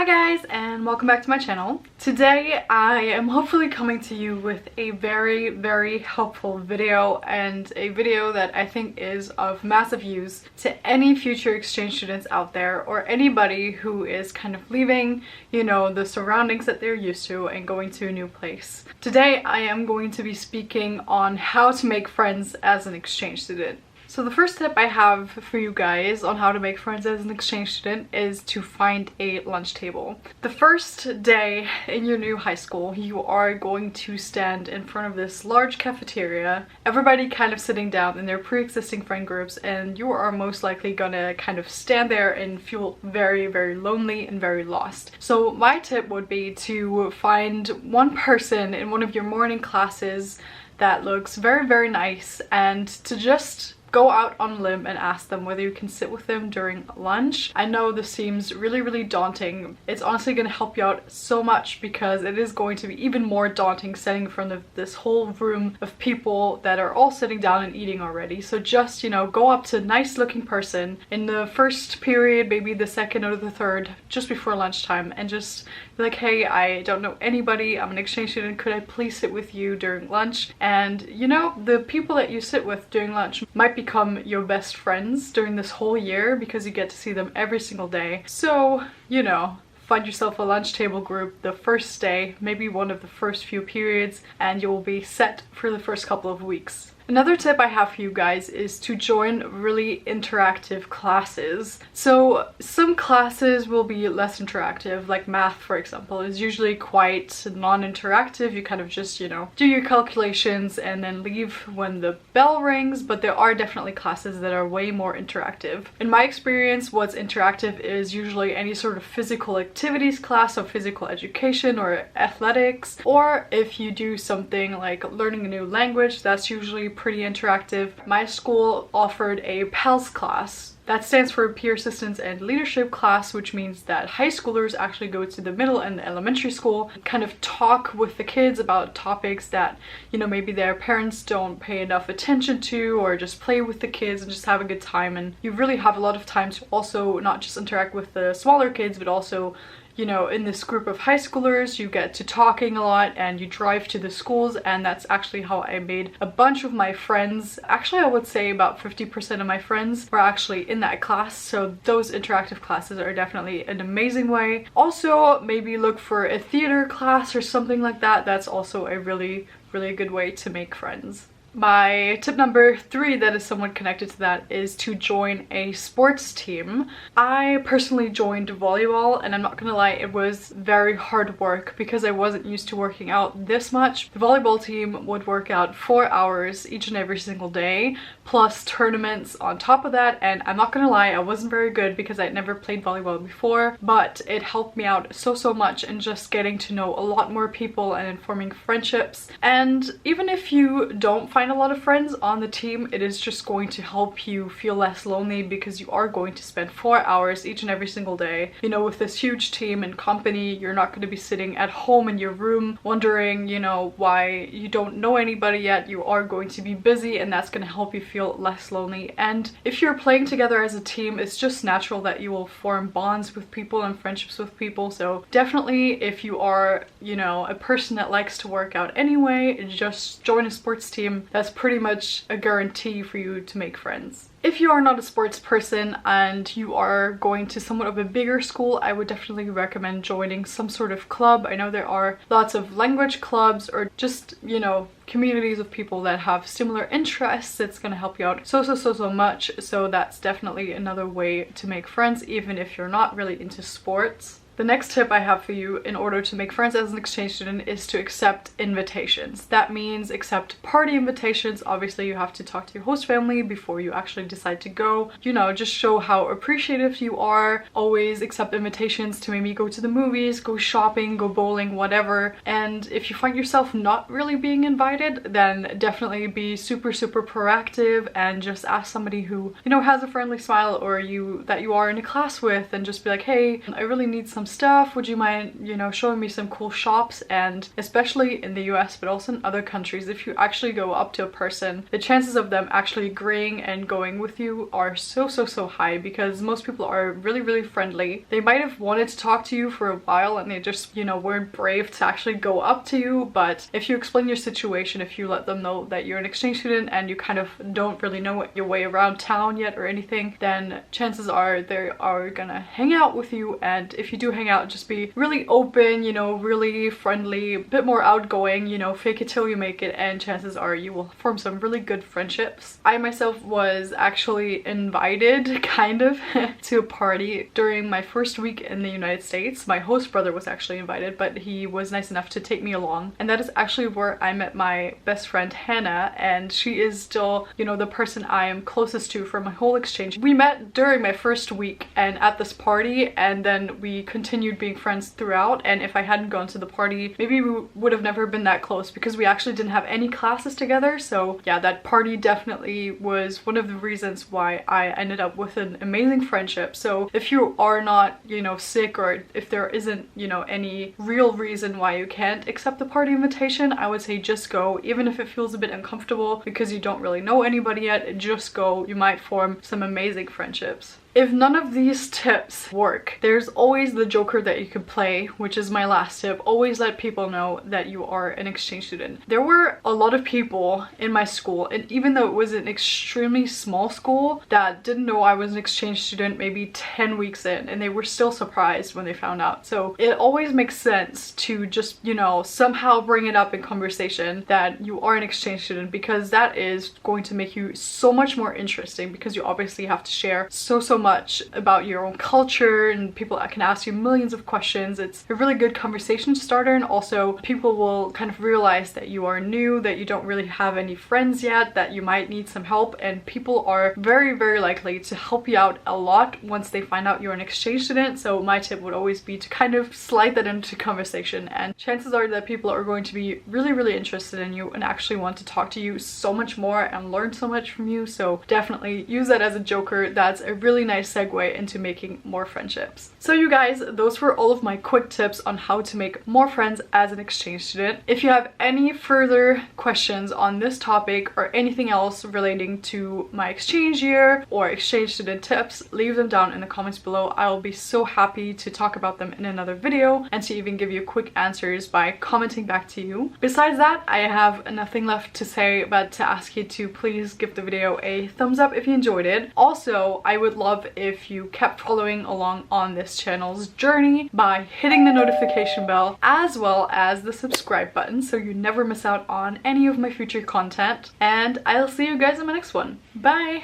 Hi guys, and welcome back to my channel. Today I am hopefully coming to you with a very helpful video, and a video that I think is of massive use to any future exchange students out there, or anybody who is kind of leaving, you know, the surroundings that they're used to and going to a new place. Today I am going to be speaking on how to make friends as an exchange student. So the first tip I have for you guys on how to make friends as an exchange student is to find a lunch table. The first day in your new high school, you are going to stand in front of this large cafeteria, everybody kind of sitting down in their pre-existing friend groups, and you are most likely gonna kind of stand there and feel very lonely and very lost. So my tip would be to find one person in one of your morning classes that looks very nice, and to just go out on a limb and ask them whether you can sit with them during lunch. I know this seems really daunting. It's honestly going to help you out so much, because it is going to be even more daunting standing in front of this whole room of people that are all sitting down and eating already. So just, you know, go up to a nice looking person in the first period, maybe the second or the third, just before lunchtime, and just be like, hey, I don't know anybody, I'm an exchange student, could I please sit with you during lunch? And you know, the people that you sit with during lunch might become your best friends during this whole year, because you get to see them every single day. So, you know, find yourself a lunch table group the first day, maybe one of the first few periods, and you will be set for the first couple of weeks. Another tip I have for you guys is to join really interactive classes. So some classes will be less interactive, like math for example is usually quite non-interactive. You kind of just, you know, do your calculations and then leave when the bell rings, but there are definitely classes that are way more interactive. In my experience, what's interactive is usually any sort of physical activities class, so physical education or athletics, or if you do something like learning a new language, that's usually pretty interactive. My school offered a PALS class. That stands for Peer Assistance and Leadership class, which means that high schoolers actually go to the middle and the elementary school, kind of talk with the kids about topics that, you know, maybe their parents don't pay enough attention to, or just play with the kids and just have a good time. And you really have a lot of time to also not just interact with the smaller kids, but also, you know, in this group of high schoolers, you get to talking a lot and you drive to the schools, and that's actually how I made a bunch of my friends. Actually, I would say about 50% of my friends were actually in that class, so those interactive classes are definitely an amazing way. Also, maybe look for a theater class or something like that. That's also a really good way to make friends. My tip number 3 that is somewhat connected to that is to join a sports team. I personally joined volleyball, and I'm not gonna lie, it was very hard work because I wasn't used to working out this much. The volleyball team would work out 4 hours each and every single day, plus tournaments on top of that, and I'm not gonna lie, I wasn't very good because I'd never played volleyball before, but it helped me out so much in just getting to know a lot more people and in forming friendships. And even if you don't find a lot of friends on the team, it is just going to help you feel less lonely, because you are going to spend 4 hours each and every single day, you know, with this huge team and company. You're not going to be sitting at home in your room wondering, you know, why you don't know anybody yet. You are going to be busy, and that's going to help you feel less lonely. And if you're playing together as a team, it's just natural that you will form bonds with people and friendships with people. So definitely, if you are, you know, a person that likes to work out anyway, just join a sports team. That's pretty much a guarantee for you to make friends. If you are not a sports person and you are going to somewhat of a bigger school, I would definitely recommend joining some sort of club. I know there are lots of language clubs, or just, you know, communities of people that have similar interests. It's going to help you out so much. So that's definitely another way to make friends, even if you're not really into sports. The next tip I have for you in order to make friends as an exchange student is to accept invitations. That means accept party invitations. Obviously, you have to talk to your host family before you actually decide to go. You know, just show how appreciative you are. Always accept invitations to maybe go to the movies, go shopping, go bowling, whatever. And if you find yourself not really being invited, then definitely be super proactive and just ask somebody who, you know, has a friendly smile, or that you are in a class with, and just be like, hey, I really need some stuff? Would you mind, you know, showing me some cool shops? And especially in the US, but also in other countries, if you actually go up to a person, the chances of them actually agreeing and going with you are so high, because most people are really friendly. They might have wanted to talk to you for a while and they just, you know, weren't brave to actually go up to you. But if you explain your situation, if you let them know that you're an exchange student and you kind of don't really know your way around town yet or anything, then chances are they are gonna hang out with you. And if you do hang out, just be really open, you know, really friendly, a bit more outgoing, you know, fake it till you make it, and chances are you will form some really good friendships. I myself was actually invited kind of to a party during my first week in the United States. My host brother was actually invited, but he was nice enough to take me along, and that is actually where I met my best friend Hannah, and she is still, you know, the person I am closest to for my whole exchange. We met during my first week and at this party, and then we continued being friends throughout. And if I hadn't gone to the party, maybe we would have never been that close, because we actually didn't have any classes together. So yeah, that party definitely was one of the reasons why I ended up with an amazing friendship. So if you are not, you know, sick, or if there isn't, you know, any real reason why you can't accept the party invitation, I would say just go, even if it feels a bit uncomfortable because you don't really know anybody yet. Just go, you might form some amazing friendships. If none of these tips work, there's always the joker that you could play, which is my last tip. Always let people know that you are an exchange student. There were a lot of people in my school, and even though it was an extremely small school, that didn't know I was an exchange student maybe 10 weeks in, and they were still surprised when they found out. So it always makes sense to just, you know, somehow bring it up in conversation that you are an exchange student, because that is going to make you so much more interesting, because you obviously have to share so much about your own culture, and people can ask you millions of questions. It's a really good conversation starter, and also people will kind of realize that you are new, that you don't really have any friends yet, that you might need some help, and people are very likely to help you out a lot once they find out you're an exchange student. So my tip would always be to kind of slide that into conversation, and chances are that people are going to be really interested in you and actually want to talk to you so much more and learn so much from you. So definitely use that as a joker. That's a really nice segue into making more friendships. So you guys, those were all of my quick tips on how to make more friends as an exchange student. If you have any further questions on this topic or anything else relating to my exchange year or exchange student tips, leave them down in the comments below. I will be so happy to talk about them in another video and to even give you quick answers by commenting back to you. Besides that, I have nothing left to say but to ask you to please give the video a thumbs up if you enjoyed it. Also, I would love if you kept following along on this channel's journey by hitting the notification bell as well as the subscribe button so you never miss out on any of my future content. And I'll see you guys in my next one. Bye!